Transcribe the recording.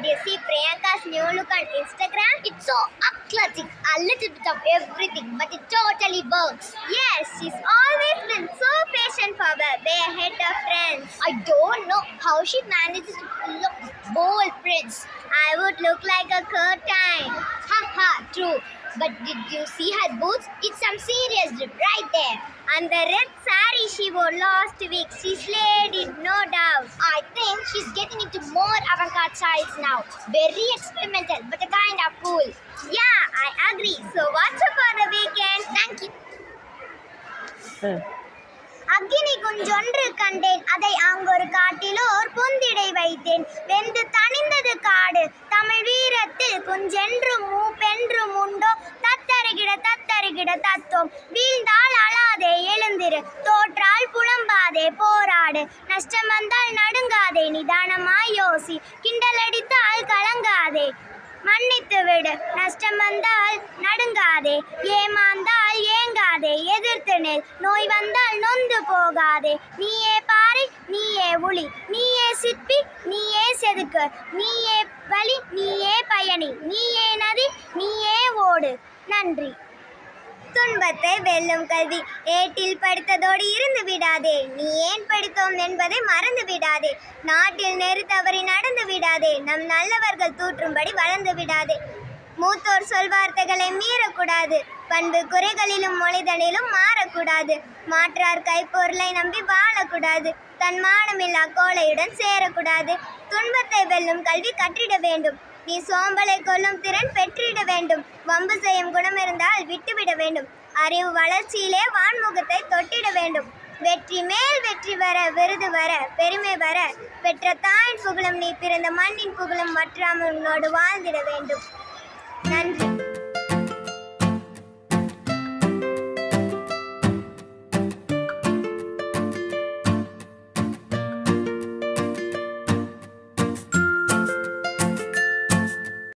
Did you see Priyanka's new look on Instagram? It's so eclectic, a little bit of everything, but it totally works. Yes, she's always been so fashion forward, way ahead of trends. I don't know how she manages to pull off bold prints. I would look like a curtain. Haha, true. But did you see her boots? It's some serious drip right there. And the red saree she wore last week, she slayed it, no doubt. I think she's getting into more avant-garde styles now. Very experimental, but a kind of cool. Yeah, I agree. So what's up for the weekend? Thank you. அக்கினி குஞ்சொன்று கண்டேன், அதை அங்கொரு காட்டிலோர் பொந்திடை வைத்தேன். வெந்து தணிந்தது காடு, தமிழ் வீரத்தில் குஞ்சென்றும் மூப்பென்றும் உண்டோ. தத்தருகிட தத்தோம், வீழ்ந்தால் அழாதே எழுந்திரு, தோற்றால் புலம்பாதே போராடு, நஷ்டம் வந்தால் நடுங்காதே நிதானமாய் யோசி, கிண்டலடித்தால் கலங்காதே மன்னித்து விடு, நஷ்டம் வந்தால் நடுங்காதே, ஏமாந்தால் ஏங்காதே, எதிர்த்து நெல், நோய் வந்தால் நொந்து போகாதே, நீயே பாறை நீயே ஒளி, நீயே சிற்பி நீயே செதுக்கு, நீயே வழி நீயே பயணி, நீயே நதி நீயே ஓடு. நன்றி. துன்பத்தை வெல்லும் கல்வி, ஏட்டில் படித்ததோடு இருந்து விடாதே, நீ ஏன் படித்தோம் என்பதை மறந்து விடாதே, நாட்டில் நெறி தவறி நடந்து விடாதே, நம் நல்லவர்கள் தூற்றும்படி வளர்ந்து விடாதே, மூத்தோர் சொல்வார்த்தைகளை மீறக்கூடாது, பண்பு குறைகளிலும் மொழிதலிலும் மாறக்கூடாது, மாற்றார் கைப்பொருளை நம்பி வாழக்கூடாது, தன் மானமில்லா கோழையுடன் சேரக்கூடாது, துன்பத்தை வெல்லும் கல்வி கற்றிட வேண்டும், நீ சோம்பலை கொல்லும் திறன் பெற்றிட வேண்டும், வம்பு செய்யும் குணம் இருந்தால் விட்டுவிட வேண்டும், அறிவு வளர்ச்சியிலே வான்முகத்தை தொட்டிட வேண்டும், வெற்றி மேல் வெற்றி வர, விருது வர, பெருமை வர, பெற்ற தாயின் புகழும் நீ பிறந்த மண்ணின் புகழும் வற்றாமல் உன்னோடு வாழ்ந்திட வேண்டும். நன்றி.